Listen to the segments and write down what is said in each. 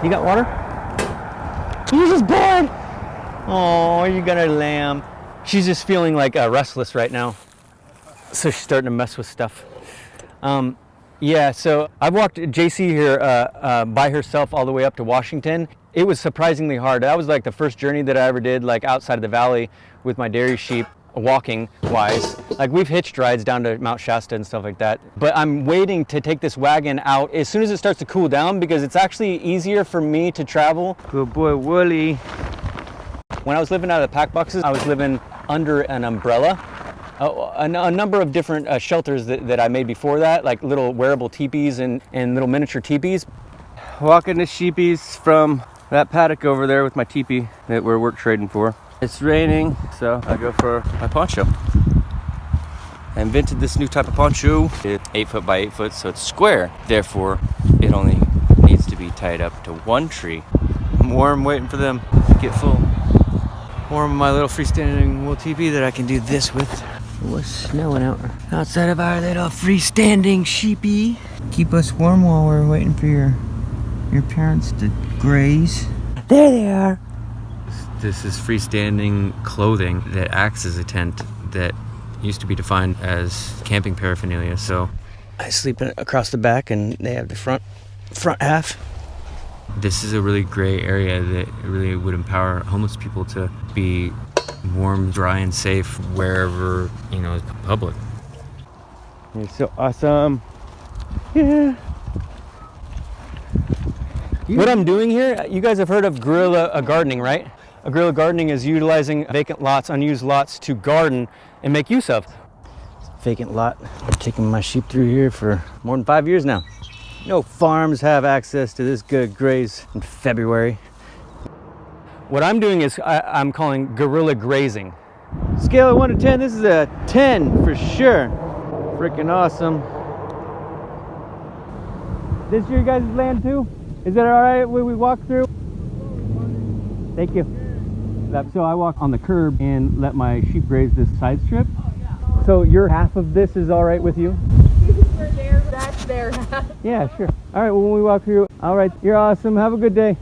You got water? He's just bored. Oh, you got a lamb. She's just feeling like restless right now. So she's starting to mess with stuff. Yeah, so I've walked JC here by herself all the way up to Washington. It was surprisingly hard. That was like the first journey that I ever did, like outside of the valley with my dairy sheep, walking wise. Like we've hitched rides down to Mount Shasta and stuff like that. But I'm waiting to take this wagon out as soon as it starts to cool down because it's actually easier for me to travel. Good boy, Wooly. When I was living out of the pack boxes, I was living under an umbrella. A number of different shelters that I made before that, like little wearable teepees and little miniature teepees. Walking the sheepies from that paddock over there with my teepee that we're work trading for. It's raining, so I go for my poncho. I invented this new type of poncho. It's 8 foot by 8 foot, so it's square. Therefore, it only needs to be tied up to one tree. I'm warm, waiting for them to get full. Warm my little freestanding wool teepee that I can do this with. What's snowing out outside of our little freestanding sheepy. Keep us warm while we're waiting for your parents to graze. There they are. This is freestanding clothing that acts as a tent that used to be defined as camping paraphernalia. So I sleep across the back and they have the front half. This is a really gray area that really would empower homeless people to be warm, dry, and safe wherever, is public. It's so awesome. Yeah. What I'm doing here, you guys have heard of guerrilla gardening, right? Guerrilla gardening is utilizing vacant lots, unused lots to garden and make use of. Vacant lot. I've taken my sheep through here for more than 5 years now. No farms have access to this good graze in February. What I'm doing is I'm calling guerrilla grazing. Scale of 1 to 10, this is a 10 for sure. Freaking awesome. This is your guys' land too? Is that all right when we walk through? Thank you. So I walk on the curb and let my sheep graze this side strip. So your half of this is all right with you? We're there, that's their half. Yeah, sure. All right, well, when we walk through, all right, you're awesome. Have a good day.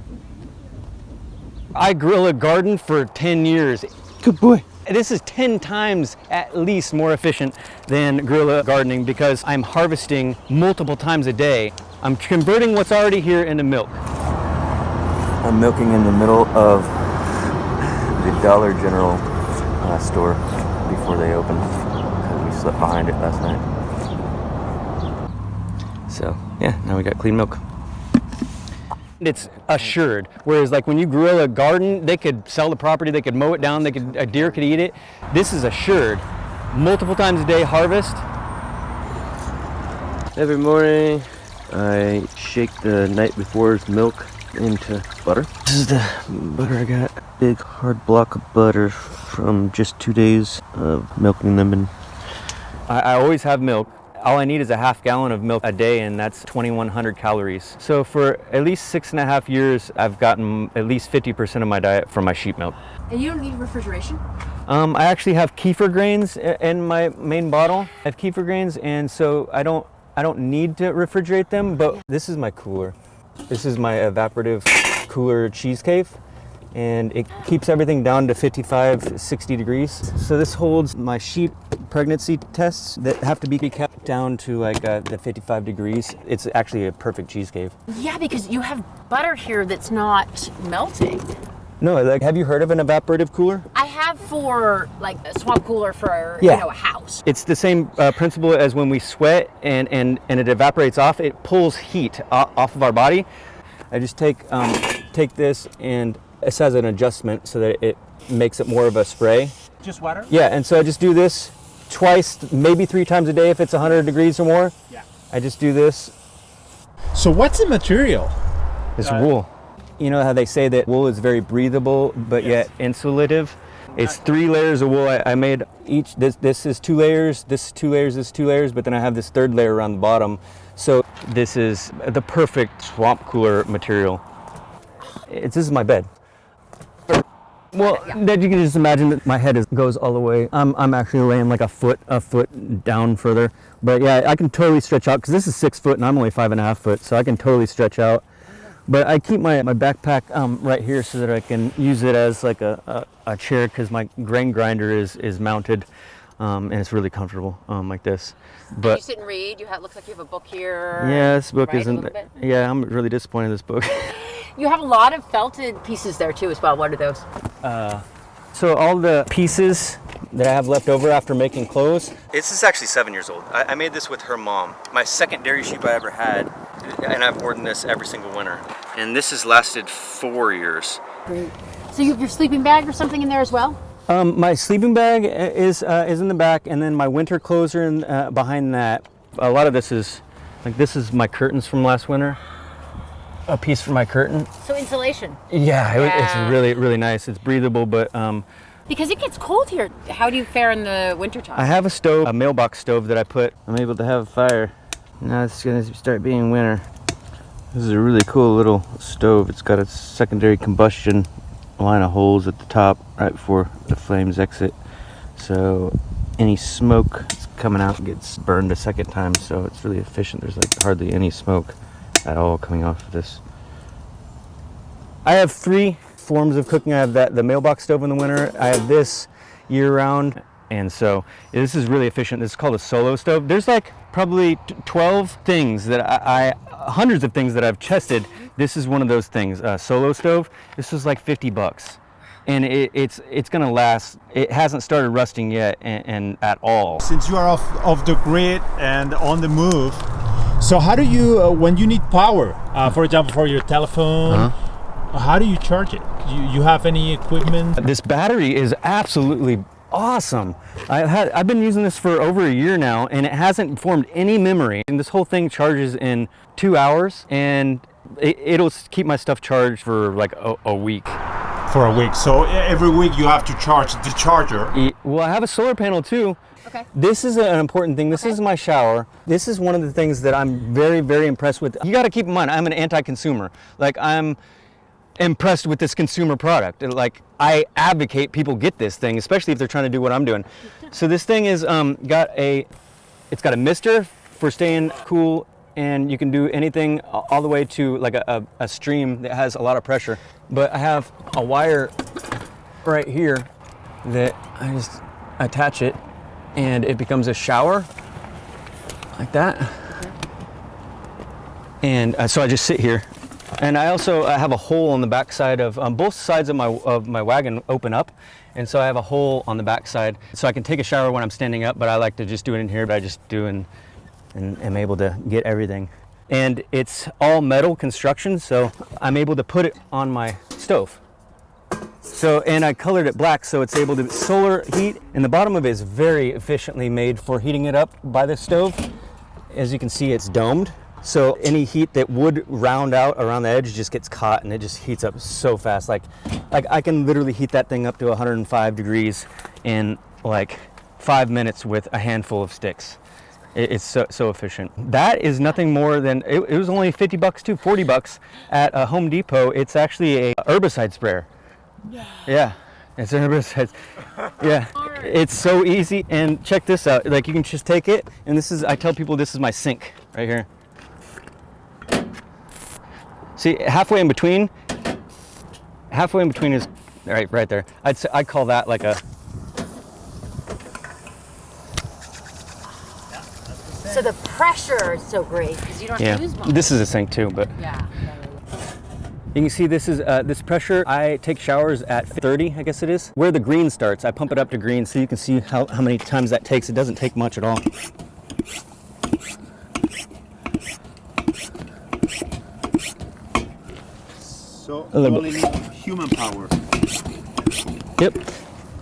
I guerrilla garden for 10 years. Good boy. This is 10 times at least more efficient than guerrilla gardening because I'm harvesting multiple times a day. I'm converting what's already here into milk. I'm milking in the middle of the Dollar General store before they open because we slept behind it last night. So yeah, now we got clean milk. It's assured, whereas like when you guerrilla garden, they could sell the property, they could mow it down, a deer could eat it. This is assured. Multiple times a day harvest. Every morning I shake the night before's milk into butter. This is the butter I got. Big hard block of butter from just 2 days of milking them. And I always have milk. All I need is a half gallon of milk a day, and that's 2,100 calories. So for at least 6.5 years, I've gotten at least 50% of my diet from my sheep milk. And you don't need refrigeration? I actually have kefir grains in my main bottle. I have kefir grains, and so I don't need to refrigerate them, but this is my cooler. This is my Evaporative Cooler cheese cave, and it keeps everything down to 55, 60 degrees. So this holds my sheep pregnancy tests that have to be kept down to like the 55 degrees. It's actually a perfect cheese cave. Yeah, because you have butter here that's not melting. No, like, have you heard of an evaporative cooler? I have for like a swamp cooler for a house. It's the same principle as when we sweat and it evaporates off. It pulls heat off of our body. I just take this, and it has an adjustment so that it makes it more of a spray. Just water? Yeah, and so I just do this twice, maybe 3 times a day if it's 100 degrees or more. Yeah. I just do this. So what's the material? It's wool. You know how they say that wool is very breathable, but yet insulative? It's 3 layers of wool. I made each, this is 2 layers, this is 2 layers, this is 2 layers, but then I have this 3rd layer around the bottom. So this is the perfect swamp cooler material. This is my bed. Well, that you can just imagine that my head goes all the way. I'm actually laying like a foot down further. But yeah, I can totally stretch out because this is 6 foot and I'm only 5.5 foot, so I can totally stretch out But I keep my backpack right here so that I can use it as like a chair, because my grain grinder is mounted, and it's really comfortable like this. But you sit and read. Looks like you have a book here. yeah, this book right, isn't. Yeah, I'm really disappointed in this book. You have a lot of felted pieces there too as well. What are those? So all the pieces that I have left over after making clothes. This is actually 7 years old. I made this with her mom. My second dairy sheep I ever had, and I've worn this every single winter. And this has lasted 4 years. Great. So you have your sleeping bag or something in there as well? My sleeping bag is in the back, and then my winter clothes are in behind that. A lot of this is my curtains from last winter. A piece for my curtain. So insulation. Yeah, it's really, really nice. It's breathable, but because it gets cold here. How do you fare in the wintertime? I have a stove, a mailbox stove that I'm able to have a fire. Now it's gonna start being winter. This is a really cool little stove. It's got a secondary combustion line of holes at the top right before the flames exit. So any smoke that's coming out gets burned a second time, so it's really efficient. There's like hardly any smoke at all coming off of this. I have 3 forms of cooking. I have the mailbox stove in the winter. I have this year round, and so this is really efficient. This is called a solo stove. There's like probably 12 things that hundreds of things that I've tested. This is one of those things. Solo stove. This is like $50, and it's gonna last. It hasn't started rusting yet, and at all. Since you are off the grid and on the move, so how do you, when you need power, for example, for your telephone, how do you charge it? You have any equipment? This battery is absolutely awesome. I've been using this for over a year now, and it hasn't formed any memory. And this whole thing charges in 2 hours, and it'll keep my stuff charged for like a week. For a week. So every week you have to charge the charger. Well, I have a solar panel too. Okay. This is an important thing. This is my shower. This is one of the things that I'm very, very impressed with. You got to keep in mind, I'm an anti-consumer. Like, I'm impressed with this consumer product. Like, I advocate people get this thing, especially if they're trying to do what I'm doing. So this thing is it's got a mister for staying cool, and you can do anything all the way to like a stream that has a lot of pressure. But I have a wire right here that I just attach it, and it becomes a shower like that. Okay. And so I just sit here, and I also have a hole on the back side of both sides of my wagon open up, and so I have a hole on the back side, so I can take a shower when I'm standing up. But I like to just do it in here. But I just do and am able to get everything. And it's all metal construction, so I'm able to put it on my stove. So, and I colored it black so it's able to solar heat, and the bottom of it is very efficiently made for heating it up by the stove. As you can see, it's domed, so any heat that would round out around the edge just gets caught, and it just heats up so fast. Like I can literally heat that thing up to 105 degrees in like 5 minutes with a handful of sticks. It's so efficient. That is nothing more than, it was only $50 too, $40 at a Home Depot. It's actually a herbicide sprayer. Yeah, it's an herbicide. Yeah, it's so easy. And check this out. Like, you can just take it, and this is, I tell people this is my sink right here. See, halfway in between is right there. I'd call that like a. So the pressure is so great because you don't use much. This is a sink too, but yeah. You can see this is this pressure. I take showers at 30, I guess it is. Where the green starts, I pump it up to green, so you can see how many times that takes. It doesn't take much at all. So only human power. Yep.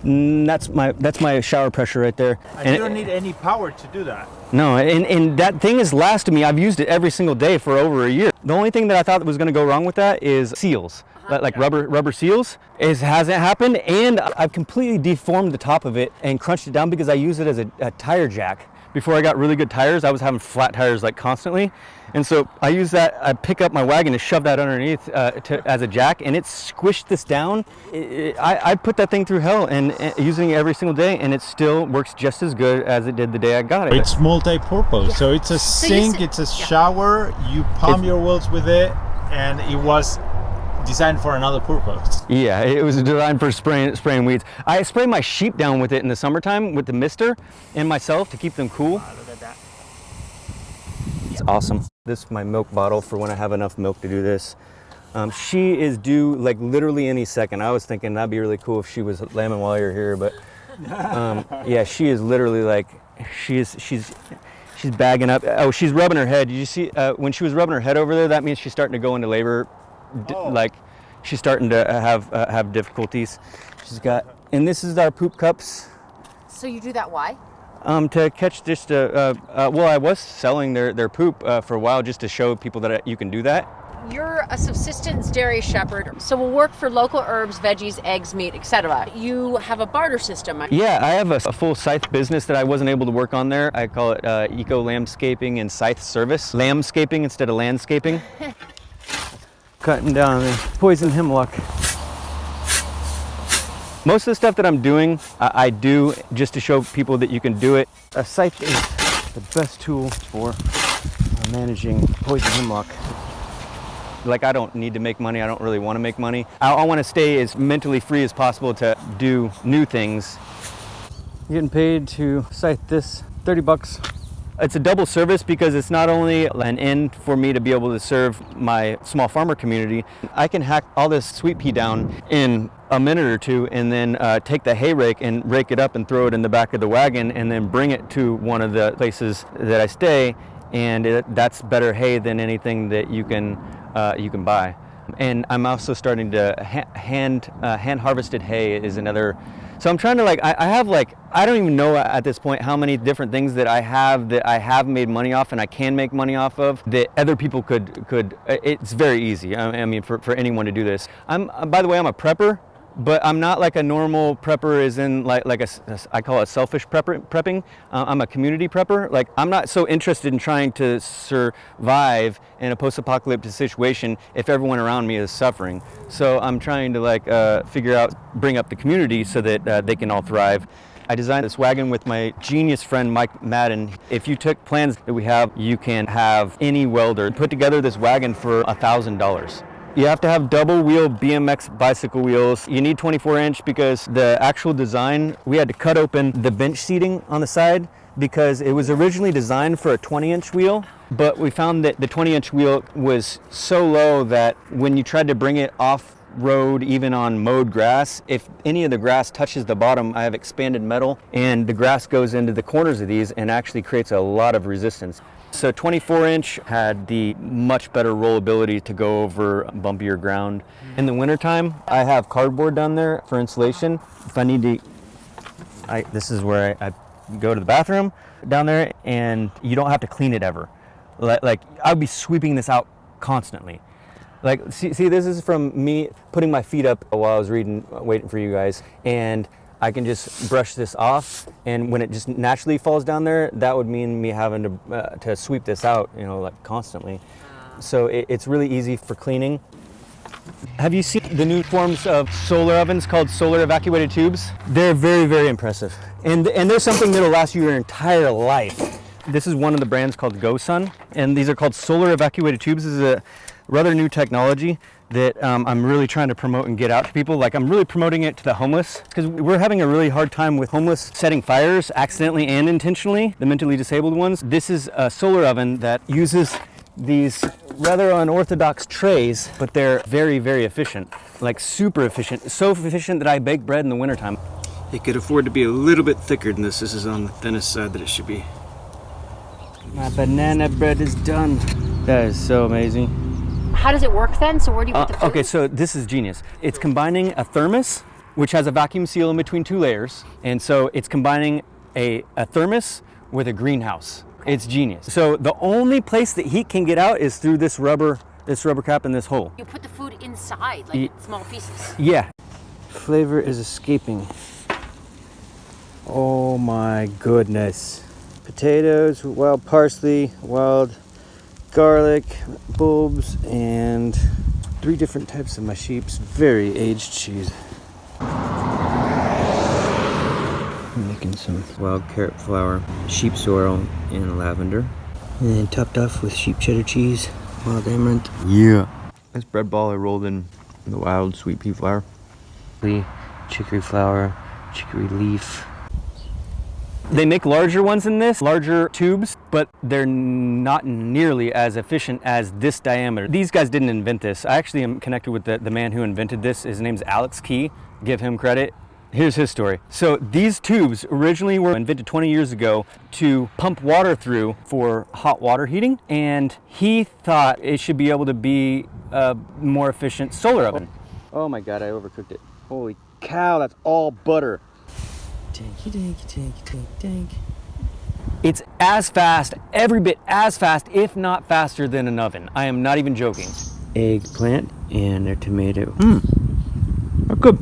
That's my shower pressure right there. And you don't need any power to do that. No, and that thing has lasted me. I've used it every single day for over a year. The only thing that I thought was going to go wrong with that is seals, like rubber seals. It hasn't happened, and I've completely deformed the top of it and crunched it down because I use it as a tire jack. Before I got really good tires, I was having flat tires like constantly. And so I use that, I pick up my wagon and shove that underneath as a jack, and it squished this down. I put that thing through hell and using it every single day, and it still works just as good as it did the day I got it. It's multi-purpose, so it's a sink, it's a shower, you palm your wheels with it. and it was designed for another purpose. Yeah, it was designed for spraying weeds. I spray my sheep down with it in the summertime with the mister and myself to keep them cool. Wow, look at that. It's awesome. This is my milk bottle for when I have enough milk to do this. She is due like literally any second. I was thinking that'd be really cool if she was lambing while you're here, but yeah, she is literally like, she's bagging up. Oh, she's rubbing her head. Did you see when she was rubbing her head over there? That means she's starting to go into labor. Like she's starting to have difficulties. She's got, and this is our poop cups. So you do that why? To catch just well, I was selling their poop for a while just to show people that you can do that. You're a subsistence dairy shepherd, so we'll work for local herbs, veggies, eggs, meat, etc. You have a barter system. Yeah, I have a full scythe business that I wasn't able to work on there. I call it eco lambscaping and scythe service. Lambscaping instead of landscaping. Cutting down the poison hemlock. Most of the stuff that I'm doing, I do just to show people that you can do it. A scythe is the best tool for managing poison hemlock. Like, I don't need to make money. I don't really want to make money. I want to stay as mentally free as possible to do new things. Getting paid to scythe this, 30 bucks. It's a double service because it's not only an end for me to be able to serve my small farmer community. I can hack all this sweet pea down in a minute or two and then take the hay rake and rake it up and throw it in the back of the wagon and then bring it to one of the places that I stay. And that's better hay than anything that you can buy. And I'm also starting to hand harvested hay is another. So I'm trying to I have I don't even know at this point how many different things that I have made money off and I can make money off of that other people could. It's very easy. I mean, for anyone to do this. By the way, I'm a prepper. But I'm not like a normal prepper, as in I call it selfish prepping. I'm a community prepper. Like, I'm not so interested in trying to survive in a post-apocalyptic situation if everyone around me is suffering. So I'm trying to bring up the community so that they can all thrive. I designed this wagon with my genius friend Mike Madden. If you took plans that we have, you can have any welder put together this wagon for $1,000. You have to have double wheel BMX bicycle wheels. You need 24-inch because the actual design, we had to cut open the bench seating on the side because it was originally designed for a 20-inch wheel, but we found that the 20-inch wheel was so low that when you tried to bring it off road, even on mowed grass, if any of the grass touches the bottom, I have expanded metal and the grass goes into the corners of these and actually creates a lot of resistance. So 24-inch had the much better rollability to go over bumpier ground. In the wintertime, I have cardboard down there for insulation. If I need to, this is where I go to the bathroom down there, and you don't have to clean it ever. Like I'd be sweeping this out constantly. Like, see, this is from me putting my feet up while I was waiting for you guys, and I can just brush this off, and when it just naturally falls down there, that would mean me having to sweep this out, constantly. So it's really easy for cleaning. Have you seen the new forms of solar ovens called solar evacuated tubes? They're very, very impressive, and they're something that'll last you your entire life. This is one of the brands called GoSun, and these are called solar evacuated tubes. This is a rather new technology that I'm really trying to promote and get out to people. Like, I'm really promoting it to the homeless because we're having a really hard time with homeless setting fires accidentally and intentionally, the mentally disabled ones. This is a solar oven that uses these rather unorthodox trays, but they're very, very efficient, like super efficient. So efficient that I bake bread in the wintertime. It could afford to be a little bit thicker than this. This is on the thinnest side that it should be. My banana bread is done. That is so amazing. How does it work then? So where do you put the food? Okay, so this is genius. It's combining a thermos, which has a vacuum seal in between two layers. And so it's combining a thermos with a greenhouse. It's genius. So the only place that heat can get out is through this rubber cap in this hole. You put the food inside, like in small pieces. Yeah. Flavor is escaping. Oh my goodness. Potatoes, wild parsley, wild garlic, bulbs, and 3 different types of my sheep's very aged cheese. I'm making some wild carrot flour, sheep's oil, and lavender. And then topped off with sheep cheddar cheese, wild amaranth. Yeah. This bread ball I rolled in the wild sweet pea flour. Chicory flour, chicory leaf. They make larger ones than this, larger tubes, but they're not nearly as efficient as this diameter. These guys didn't invent this. I actually am connected with the man who invented this. His name's Alex Key. Give him credit. Here's his story. So these tubes originally were invented 20 years ago to pump water through for hot water heating, and he thought it should be able to be a more efficient solar oven. Oh my God, I overcooked it. Holy cow, that's all butter. Tanky, tanky, tanky, tanky, tank. It's as fast, every bit as fast, if not faster than an oven. I am not even joking. Eggplant and their tomato. Oh, good.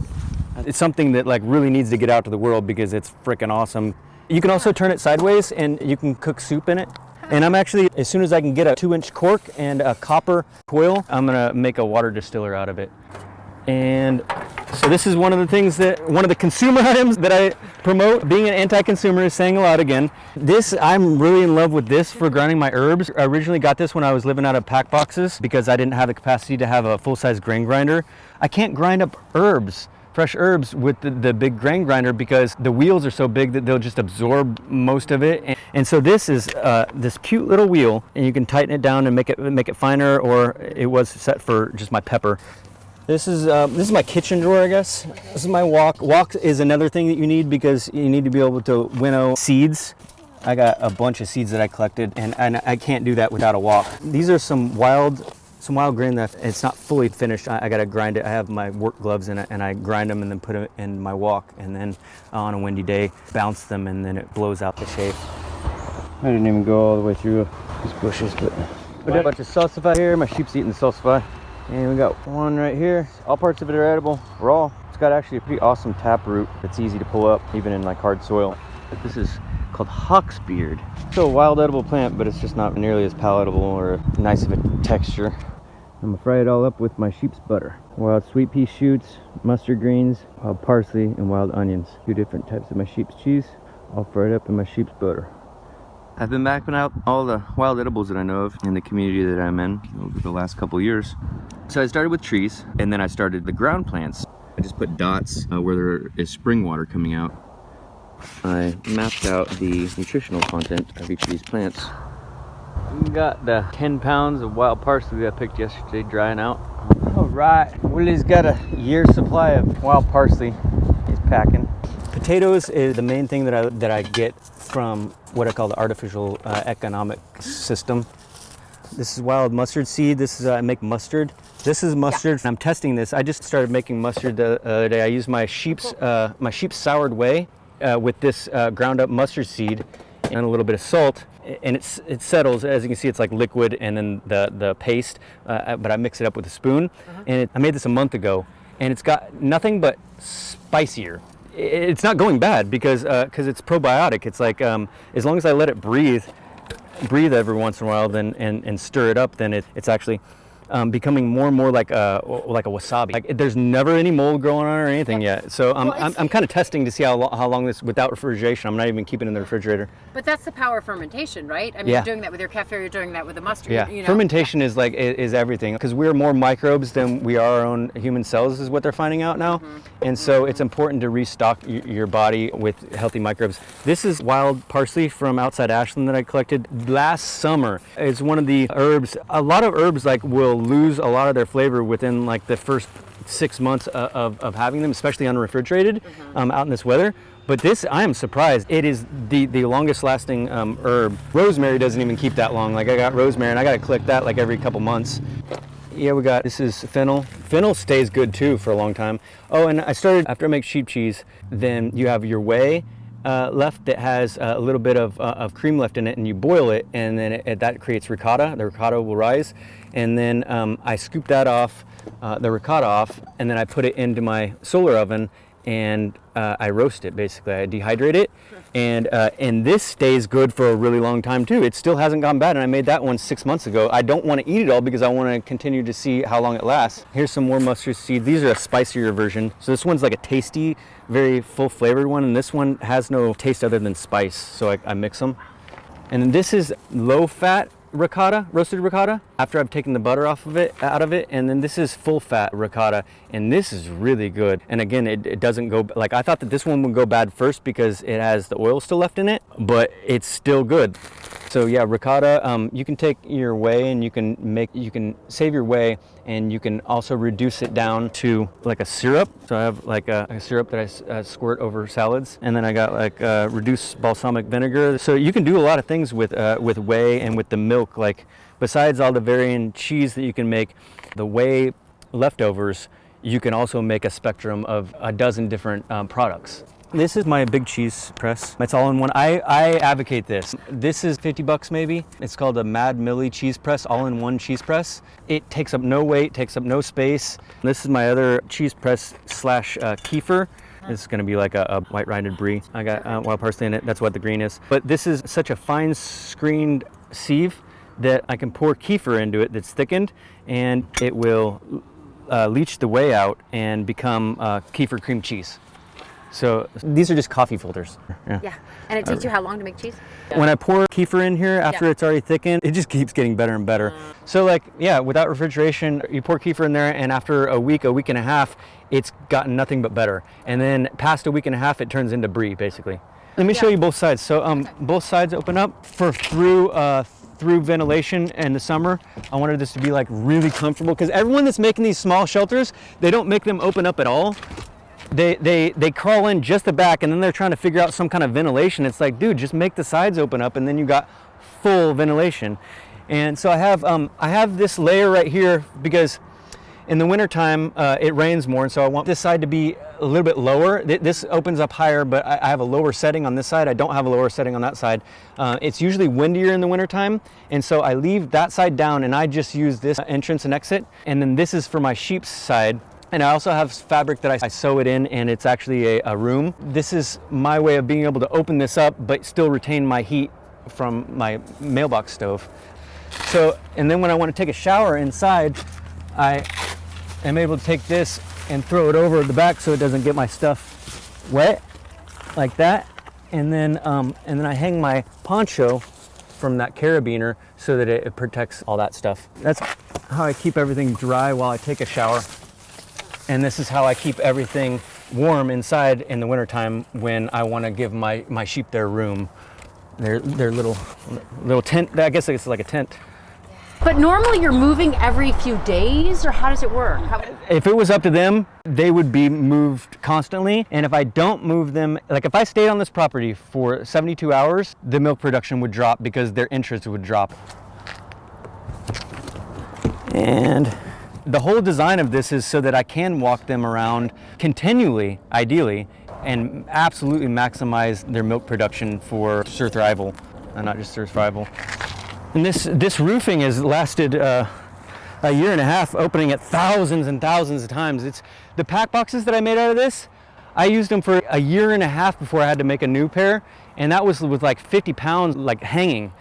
It's something that like really needs to get out to the world because it's freaking awesome. You can also turn it sideways and you can cook soup in it. And I'm actually, as soon as I can get a 2-inch cork and a copper coil, I'm gonna make a water distiller out of it. And so this is one of the things one of the consumer items that I promote. Being an anti-consumer is saying a lot again. This, I'm really in love with this for grinding my herbs. I originally got this when I was living out of pack boxes because I didn't have the capacity to have a full-size grain grinder. I can't grind up herbs, fresh herbs with the big grain grinder because the wheels are so big that they'll just absorb most of it. And so this is this cute little wheel, and you can tighten it down and make it finer, or it was set for just my pepper. This is my kitchen drawer, I guess. This is my wok. Wok is another thing that you need because you need to be able to winnow seeds. I got a bunch of seeds that I collected, and I can't do that without a wok. These are some wild grain that it's not fully finished. I gotta grind it. I have my work gloves in it, and I grind them and then put it in my wok, and then on a windy day, bounce them, and then it blows out the shape. I didn't even go all the way through these bushes, but we got a bunch of salsify here. My sheep's eating the salsify. And we got one right here. All parts of it are edible, raw. It's got actually a pretty awesome tap root that's easy to pull up, even in like hard soil. This is called Hawksbeard. Still a wild edible plant, but it's just not nearly as palatable or nice of a texture. I'm gonna fry it all up with my sheep's butter. Wild sweet pea shoots, mustard greens, wild parsley, and wild onions. 2 different types of my sheep's cheese, all fried up in my sheep's butter. I've been mapping out all the wild edibles that I know of in the community that I'm in over the last couple of years. So I started with trees, and then I started the ground plants. I just put dots where there is spring water coming out. I mapped out the nutritional content of each of these plants. We got the 10 pounds of wild parsley that I picked yesterday drying out. All right, Willie's got a year's supply of wild parsley he's packing. Potatoes is the main thing that I get from what I call the artificial economic system. This is wild mustard seed. This is I make mustard. This is mustard. Yeah. I'm testing this. I just started making mustard the other day. I used my sheep's soured whey with this ground up mustard seed and a little bit of salt, and it settles. As you can see, it's like liquid, and then the paste. But I mix it up with a spoon, and I made this a month ago, and it's got nothing but spicier. It's not going bad because it's probiotic. It's like as long as I let it breathe every once in a while, then and stir it up, then it's actually becoming more and more like a wasabi. Like there's never any mold growing on it or anything yet. So I'm kind of testing to see how long this without refrigeration. I'm not even keeping it in the refrigerator. But that's the power of fermentation, right? I mean, you're doing that with your kefir. You're doing that with the mustard. Yeah, you know? Fermentation is everything because we're more microbes than we are our own human cells, is what they're finding out now. And so it's important to restock your body with healthy microbes. This is wild parsley from outside Ashland that I collected last summer. It's one of the herbs. A lot of herbs will lose a lot of their flavor within like the first 6 months of having them, especially unrefrigerated out in this weather. But this, I am surprised. It is the longest lasting herb. Rosemary doesn't even keep that long. Like I got rosemary and I got to collect that like every couple months. Yeah, this is fennel. Fennel stays good too for a long time. Oh, and I started, after I make sheep cheese, then you have your whey left that has a little bit of cream left in it, and you boil it, and then that creates ricotta. The ricotta will rise. And then I scoop that off, the ricotta off, and then I put it into my solar oven, and I roast it basically. I dehydrate it, and this stays good for a really long time too. It still hasn't gone bad, and I made that one 6 months ago. I don't want to eat it all because I want to continue to see how long it lasts. Here's some more mustard seed. These are a spicier version. So this one's like a tasty, very full flavored one, and this one has no taste other than spice. So I mix them. And then this is low fat ricotta, roasted ricotta, after I've taken the butter out of it, and then this is full fat ricotta, and this is really good. And again, it doesn't go, like I thought that this one would go bad first because it has the oil still left in it, but it's still good. So yeah, ricotta, you can take your whey and you can save your whey, and you can also reduce it down to like a syrup. So I have like a syrup that I squirt over salads, and then I got like reduced balsamic vinegar. So you can do a lot of things with whey and with the milk. Like besides all the varying cheese that you can make, the whey leftovers, you can also make a spectrum of a dozen different products. This is my big cheese press. It's all in one. I advocate this. This is $50 maybe. It's called a Mad Millie cheese press, all-in-one cheese press. It takes up no weight, takes up no space. This is my other cheese press slash kefir. This is gonna be like a white rind brie. I got wild parsley in it. That's what the green is. But this is such a fine screened sieve that I can pour kefir into it that's thickened, and it will leach the whey out and become kefir cream cheese. So these are just coffee filters. Yeah. And it takes you how long to make cheese? When I pour kefir in here after it's already thickened, it just keeps getting better and better. So like, yeah, without refrigeration, you pour kefir in there, and after a week and a half, it's gotten nothing but better. And then past a week and a half, it turns into brie, basically. Let me show you both sides. So both sides open up for through ventilation in the summer. I wanted this to be like really comfortable, because everyone that's making these small shelters, they don't make them open up at all. They crawl in just the back, and then they're trying to figure out some kind of ventilation. It's like, dude, just make the sides open up, and then you got full ventilation. And so I have this layer right here because in the wintertime it rains more, and so I want this side to be a little bit lower. This opens up higher, but I have a lower setting on this side. I don't have a lower setting on that side. It's usually windier in the wintertime, and so I leave that side down, and I just use this entrance and exit. And then this is for my sheep's side. And I also have fabric that I sew it in, and it's actually a room. This is my way of being able to open this up, but still retain my heat from my mailbox stove. So, and then when I want to take a shower inside, I am able to take this and throw it over the back so it doesn't get my stuff wet, like that. And then I hang my poncho from that carabiner so that it protects all that stuff. That's how I keep everything dry while I take a shower. And this is how I keep everything warm inside in the wintertime when I want to give my sheep their room, their little tent. I guess it's like a tent. But normally you're moving every few days, or how does it work? If it was up to them, they would be moved constantly. And if I don't move them, like if I stayed on this property for 72 hours, the milk production would drop because their interest would drop. And the whole design of this is so that I can walk them around continually, ideally, and absolutely maximize their milk production for survival, not just survival. And this roofing has lasted a year and a half, opening it thousands and thousands of times. It's the pack boxes that I made out of this. I used them for a year and a half before I had to make a new pair, and that was with like 50 pounds like hanging.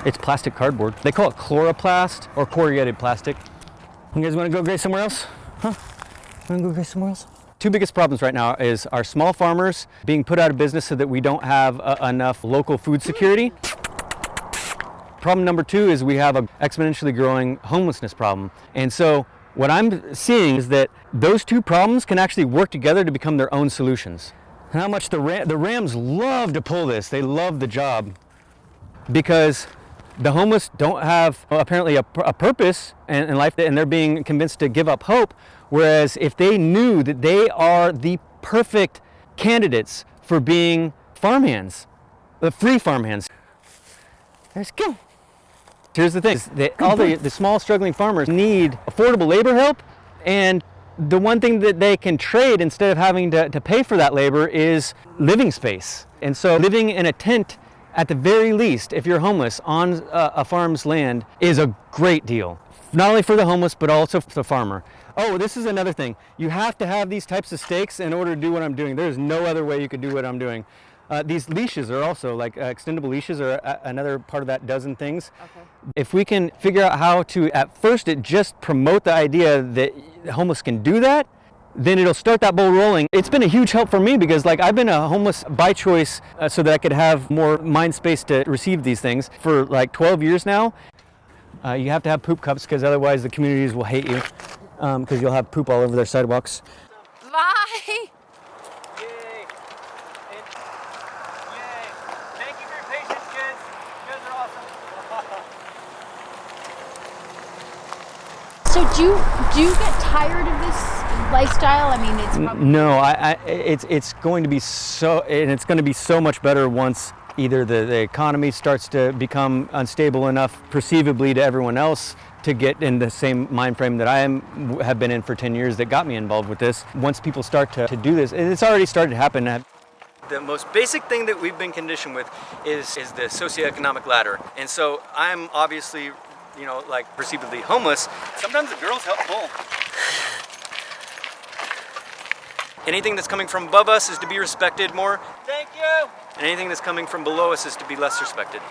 It's plastic cardboard. They call it chloroplast or corrugated plastic. You guys want to go graze somewhere else? Huh? Want to go graze somewhere else? Two biggest problems right now is our small farmers being put out of business so that we don't have enough local food security. Problem number two is we have an exponentially growing homelessness problem. And so what I'm seeing is that those two problems can actually work together to become their own solutions. And how much the Rams love to pull this. They love the job because the homeless don't have apparently a purpose in life, and they're being convinced to give up hope. Whereas if they knew that they are the perfect candidates for being farmhands, the free farmhands. Let's go. Here's the thing, all the small struggling farmers need affordable labor help, and the one thing that they can trade instead of having to pay for that labor is living space. And so living in a tent, at the very least, if you're homeless on a farm's land, is a great deal. Not only for the homeless, but also for the farmer. Oh, this is another thing. You have to have these types of stakes in order to do what I'm doing. There's no other way you could do what I'm doing. These leashes are also, like extendable leashes are another part of that dozen things. Okay. If we can figure out how to, at first, just promote the idea that homeless can do that, then it'll start that ball rolling. It's been a huge help for me because like I've been a homeless by choice so that I could have more mind space to receive these things for like 12 years now. You have to have poop cups because otherwise the communities will hate you because you'll have poop all over their sidewalks. Bye. Yay. Thank you for your patience, kids. You guys are awesome. So do you get tired of this lifestyle? I mean, it's probably... No, it's going to be so, and it's going to be so much better once either the economy starts to become unstable enough perceivably to everyone else to get in the same mind frame that I have been in for 10 years that got me involved with this. Once people start to do this, and it's already started to happen. The most basic thing that we've been conditioned with is the socioeconomic ladder. And so I'm obviously, you know, like perceivably homeless. Sometimes the girls help pull. Anything that's coming from above us is to be respected more. Thank you. And anything that's coming from below us is to be less respected.